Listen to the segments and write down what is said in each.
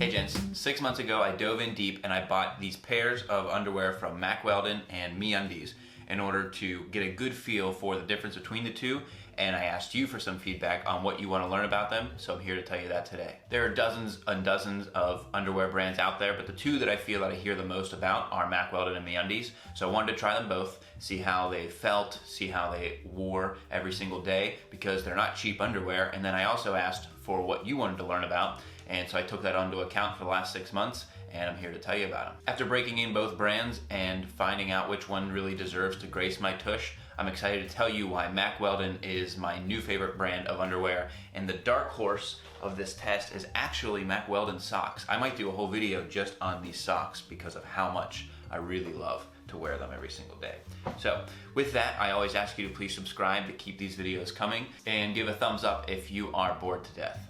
Hey gents, 6 months ago I dove in deep and I bought these pairs of underwear from Mack Weldon and MeUndies in order to get a good feel for the difference between the two, and I asked you for some feedback on what you want to learn about them, so I'm here to tell you that today. There are dozens and dozens of underwear brands out there, but the two that I feel that I hear the most about are Mack Weldon and MeUndies, so I wanted to try them both, see how they felt, see how they wore every single day, because they're not cheap underwear, and then I also asked for what you wanted to learn about, and so I took that onto account for the last 6 months, and I'm here to tell you about them. After breaking in both brands and finding out which one really deserves to grace my tush, I'm excited to tell you why Mack Weldon is my new favorite brand of underwear, and the dark horse of this test is actually Mack Weldon socks. I might do a whole video just on these socks because of how much I really love to wear them every single day. So with that, I always ask you to please subscribe to keep these videos coming, and give a thumbs up if you are bored to death.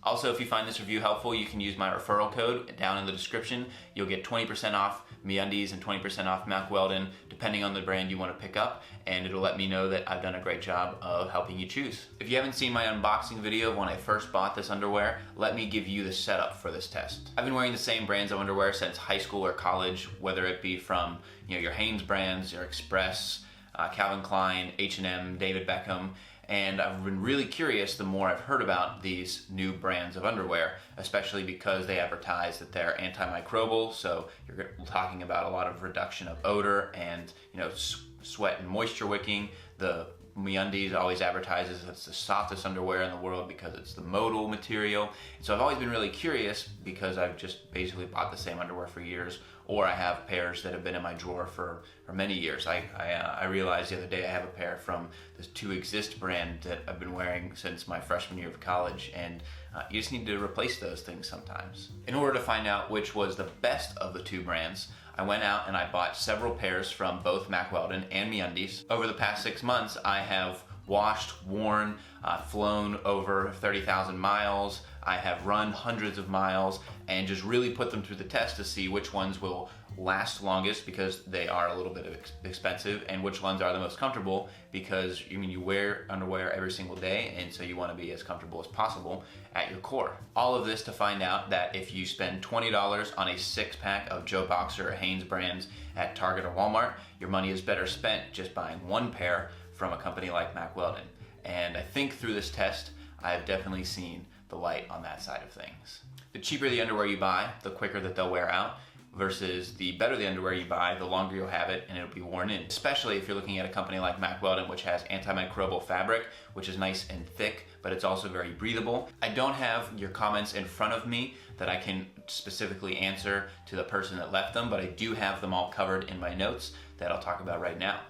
Also, if you find this review helpful, you can use my referral code down in the description. You'll get 20% off MeUndies and 20% off Mack Weldon, depending on the brand you want to pick up, and it'll let me know that I've done a great job of helping you choose. If you haven't seen my unboxing video of when I first bought this underwear, let me give you the setup for this test. I've been wearing the same brands of underwear since high school or college, whether it be from your Hanes brands, your Express, Calvin Klein, H&M, David Beckham, and I've been really curious the more I've heard about these new brands of underwear, especially because they advertise that they're anti-microbal, so you're talking about a lot of reduction of odor and sweat and moisture wicking. The MeUndies always advertises it's the softest underwear in the world because it's the modal material. So I've always been really curious because I've just basically bought the same underwear for years, or I have pairs that have been in my drawer for many years. I realized the other day I have a pair from the To Exist brand that I've been wearing since my freshman year of college, and you just need to replace those things sometimes. In order to find out which was the best of the two brands, I went out and I bought several pairs from both Mack Weldon and MeUndies. Over the past 6 months, I have washed, worn, flown over 30,000 miles. I have run hundreds of miles and just really put them through the test to see which ones will last longest because they are a little bit expensive, and which ones are the most comfortable because you wear underwear every single day, and so you want to be as comfortable as possible at your core. All of this to find out that if you spend $20 on a 6-pack of Joe Boxer or Hanes brands at Target or Walmart, your money is better spent just buying one pair from a company like Mack Weldon. And I think through this test, I've definitely seen the light on that side of things. The cheaper the underwear you buy, the quicker that they'll wear out, versus the better the underwear you buy, the longer you'll have it and it'll be worn in. Especially if you're looking at a company like Mack Weldon, which has anti-microbal fabric, which is nice and thick, but it's also very breathable. I don't have your comments in front of me that I can specifically answer to the person that left them, but I do have them all covered in my notes that I'll talk about right now.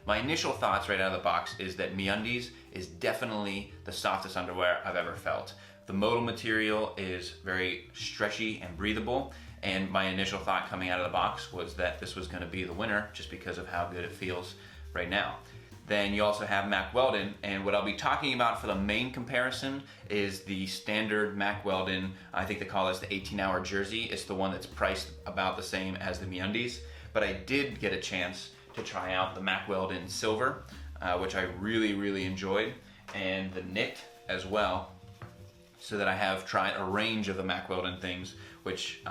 My initial thoughts right out of the box is that MeUndies is definitely the softest underwear I've ever felt. The modal material is very stretchy and breathable, and my initial thought coming out of the box was that this was going to be the winner just because of how good it feels right now. Then you also have Mack Weldon, and what I'll be talking about for the main comparison is the standard Mack Weldon, I think they call this the 18-hour jersey. It's the one that's priced about the same as the MeUndies, but I did get a chance to try out the Mack Weldon Silver, which I really enjoyed, and the knit as well, so that I have tried a range of the Mack Weldon things, which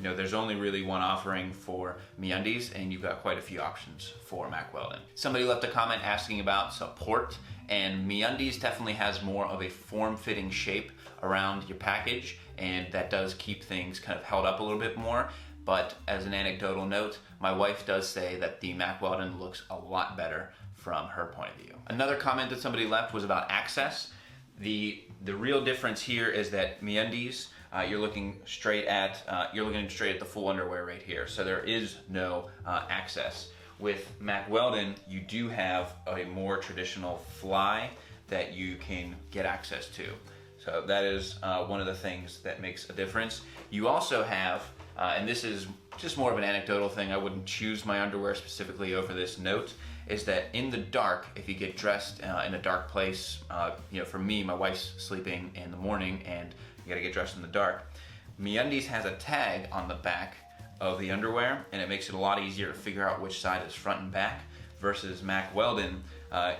there's only really one offering for MeUndies, and you've got quite a few options for Mack Weldon. Somebody left a comment asking about support, and MeUndies definitely has more of a form-fitting shape around your package, and that does keep things kind of held up a little bit more. But as an anecdotal note, my wife does say that the Mack Weldon looks a lot better from her point of view. Another comment that somebody left was about access. The real difference here is that MeUndies, you're looking straight at the full underwear right here, so there is no access. With Mack Weldon, you do have a more traditional fly that you can get access to. So that is one of the things that makes a difference. You also have, and this is just more of an anecdotal thing, I wouldn't choose my underwear specifically over this note, is that in the dark, if you get dressed in a dark place, for me, my wife's sleeping in the morning and you gotta get dressed in the dark, MeUndies has a tag on the back of the underwear, and it makes it a lot easier to figure out which side is front and back, versus Mack Weldon,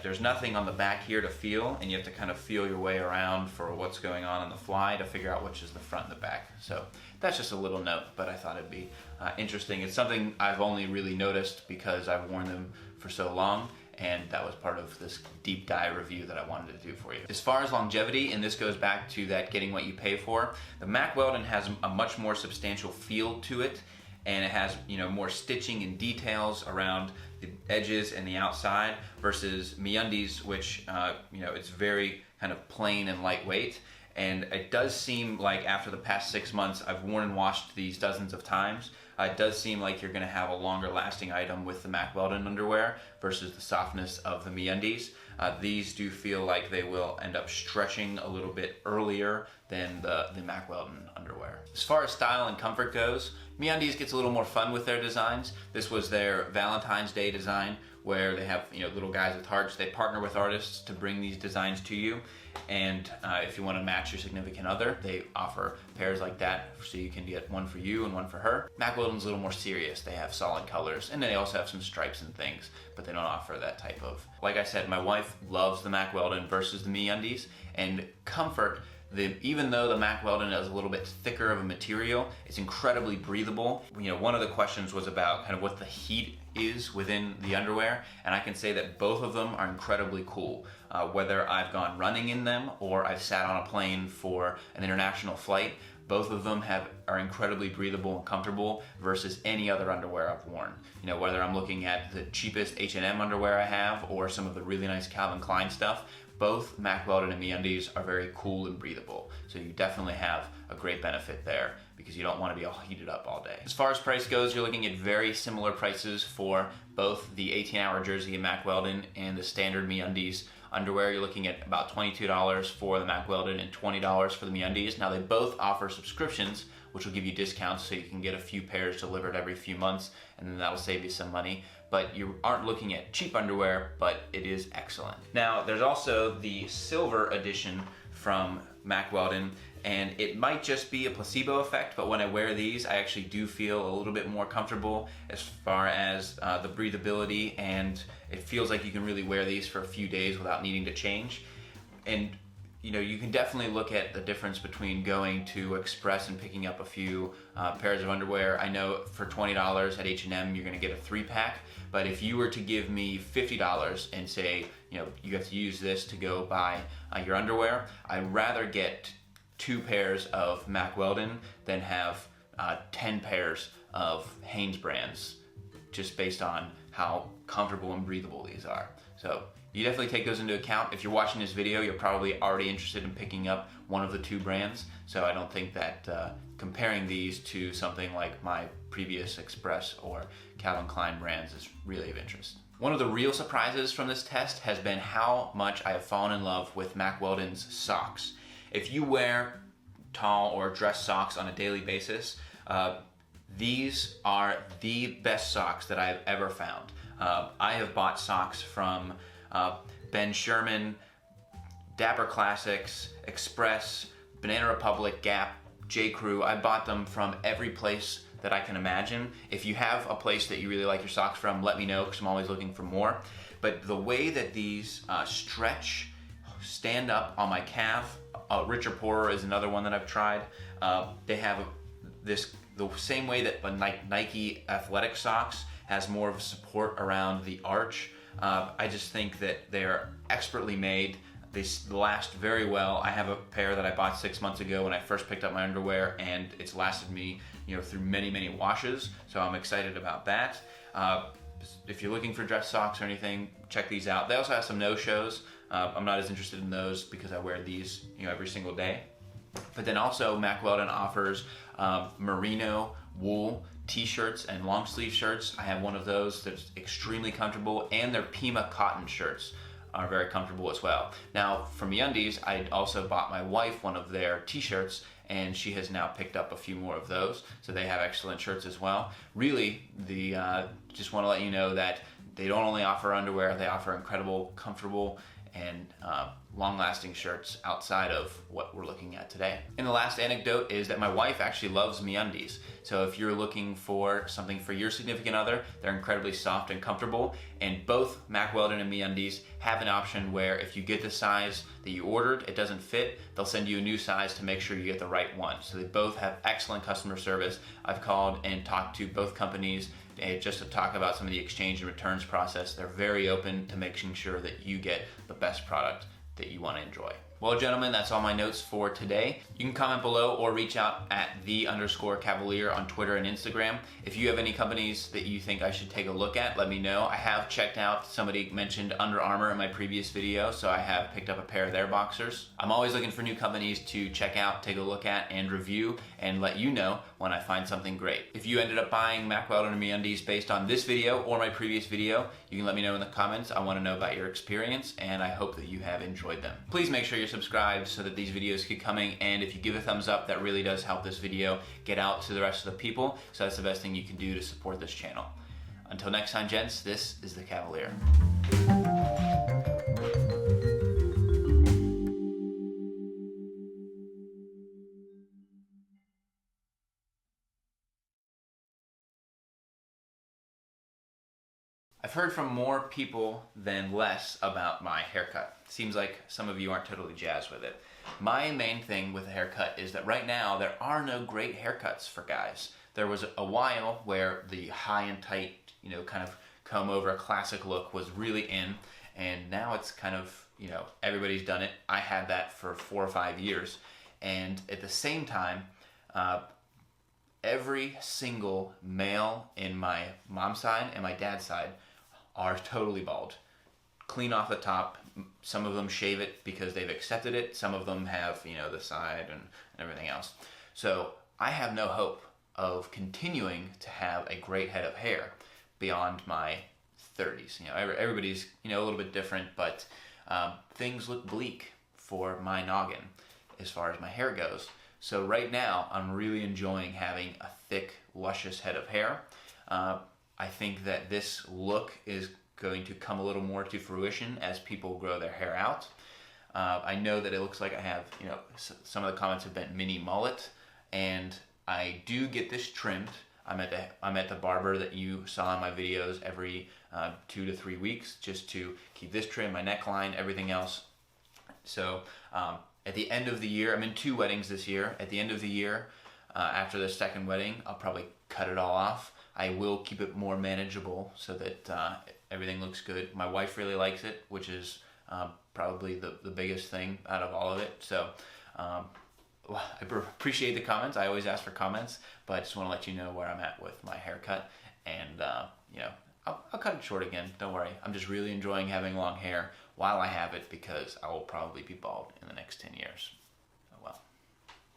There's nothing on the back here to feel, and you have to kind of feel your way around for what's going on the fly to figure out which is the front and the back. So that's just a little note, but I thought it'd be interesting. It's something I've only really noticed because I've worn them for so long, and that was part of this deep dive review that I wanted to do for you. As far as longevity, and this goes back to that getting what you pay for, the Mack Weldon has a much more substantial feel to it, and it has, you know, more stitching and details around the edges and the outside versus MeUndies, which you know, it's very kind of plain and lightweight. And it does seem like after the past 6 months, I've worn and washed these dozens of times. It does seem like you're going to have a longer lasting item with the Mack Weldon underwear versus the softness of the MeUndies. These do feel like they will end up stretching a little bit earlier than the Mack Weldon underwear. As far as style and comfort goes, MeUndies gets a little more fun with their designs. This was their Valentine's Day design, where they have, you know, little guys with hearts. They partner with artists to bring these designs to you. And if you want to match your significant other, they offer pairs like that, so you can get one for you and one for her. Mack Weldon's a little more serious. They have solid colors, and they also have some stripes and things, but they don't offer that type of... Like I said, my wife loves the Mack Weldon versus the MeUndies, and comfort, even though the Mack Weldon is a little bit thicker of a material, it's incredibly breathable. You know, one of the questions was about kind of what the heat is within the underwear, and I can say that both of them are incredibly cool. Whether I've gone running in them or I've sat on a plane for an international flight, both of them are incredibly breathable and comfortable versus any other underwear I've worn. You know, whether I'm looking at the cheapest H&M underwear I have or some of the really nice Calvin Klein stuff, both Mack Weldon and MeUndies are very cool and breathable. So you definitely have a great benefit there because you don't want to be all heated up all day. As far as price goes, you're looking at very similar prices for both the 18-hour jersey in Mack Weldon and the standard MeUndies underwear. You're looking at about $22 for the Mack Weldon and $20 for the MeUndies. Now they both offer subscriptions, which will give you discounts so you can get a few pairs delivered every few months, and then that'll save you some money. But you aren't looking at cheap underwear, but it is excellent. Now there's also the silver edition from Mack Weldon, and it might just be a placebo effect, but when I wear these, I actually do feel a little bit more comfortable as far as the breathability, and it feels like you can really wear these for a few days without needing to change. And you know, you can definitely look at the difference between going to Express and picking up a few pairs of underwear. I know for $20 at H&M you're going to get a 3-pack, but if you were to give me $50 and say, you know, you have to use this to go buy your underwear, I'd rather get 2 pairs of Mack Weldon than have 10 pairs of Hanes brands, just based on how comfortable and breathable these are. So you definitely take those into account. If you're watching this video, you're probably already interested in picking up one of the 2 brands, so I don't think that comparing these to something like my previous Express or Calvin Klein brands is really of interest. One of the real surprises from this test has been how much I have fallen in love with Mack Weldon's socks. If you wear tall or dress socks on a daily basis, these are the best socks that I've ever found. I have bought socks from Ben Sherman, Dapper Classics, Express, Banana Republic, Gap, J. Crew. I bought them from every place that I can imagine. If you have a place that you really like your socks from, let me know because I'm always looking for more. But the way that these stretch, stand up on my calf, Richer Poorer is another one that I've tried. They have the same way that a Nike athletic socks has more of a support around the arch. I just think that they're expertly made. They last very well. I have a pair that I bought 6 months ago when I first picked up my underwear, and it's lasted me, you know, through many, many washes. So I'm excited about that. If you're looking for dress socks or anything, check these out. They also have some no-shows. I'm not as interested in those because I wear these, you know, every single day. But then also Mack Weldon offers merino wool t-shirts and long sleeve shirts. I have one of those that's extremely comfortable, and their Pima cotton shirts are very comfortable as well. Now for MeUndies, I also bought my wife one of their t-shirts, and she has now picked up a few more of those. So they have excellent shirts as well. Really, just want to let you know that they don't only offer underwear, they offer incredible, comfortable, and long-lasting shirts outside of what we're looking at today. And the last anecdote is that my wife actually loves MeUndies. So if you're looking for something for your significant other, they're incredibly soft and comfortable. And both Mack Weldon and MeUndies have an option where if you get the size that you ordered, it doesn't fit, they'll send you a new size to make sure you get the right one. So they both have excellent customer service. I've called and talked to both companies just to talk about some of the exchange and returns process. They're very open to making sure that you get the best product that you want to enjoy. Well, gentlemen, that's all my notes for today. You can comment below or reach out at _Cavalier on Twitter and Instagram. If you have any companies that you think I should take a look at, let me know. I have checked out, somebody mentioned Under Armour in my previous video, so I have picked up a pair of their boxers. I'm always looking for new companies to check out, take a look at, and review, and let you know when I find something great. If you ended up buying Mack Weldon or MeUndies based on this video or my previous video, you can let me know in the comments. I want to know about your experience, and I hope that you have enjoyed them. Please make sure you're subscribed so that these videos keep coming, and if you give a thumbs up, that really does help this video get out to the rest of the people, so that's the best thing you can do to support this channel. Until next time, gents, this is the Cavalier. I've heard from more people than less about my haircut. Seems like some of you aren't totally jazzed with it. My main thing with a haircut is that right now there are no great haircuts for guys. There was a while where the high and tight, kind of comb over classic look was really in, and now it's kind of, everybody's done it. I had that for 4 or 5 years, and at the same time, every single male in my mom's side and my dad's side are totally bald. Clean off the top. Some of them shave it because they've accepted it. Some of them have, the side and everything else. So I have no hope of continuing to have a great head of hair beyond my 30s. Everybody's, a little bit different, but things look bleak for my noggin as far as my hair goes. So right now, I'm really enjoying having a thick, luscious head of hair. I think that this look is going to come a little more to fruition as people grow their hair out. I know that it looks like I have, some of the comments have been mini mullet, and I do get this trimmed. I'm at the barber that you saw in my videos every 2 to 3 weeks, just to keep this trim, my neckline, everything else. So at the end of the year, I'm in 2 weddings this year. At the end of the year, after the second wedding, I'll probably cut it all off. I will keep it more manageable so that everything looks good. My wife really likes it, which is probably the biggest thing out of all of it. So I appreciate the comments. I always ask for comments, but I just want to let you know where I'm at with my haircut. And, I'll cut it short again. Don't worry. I'm just really enjoying having long hair while I have it, because I will probably be bald in the next 10 years.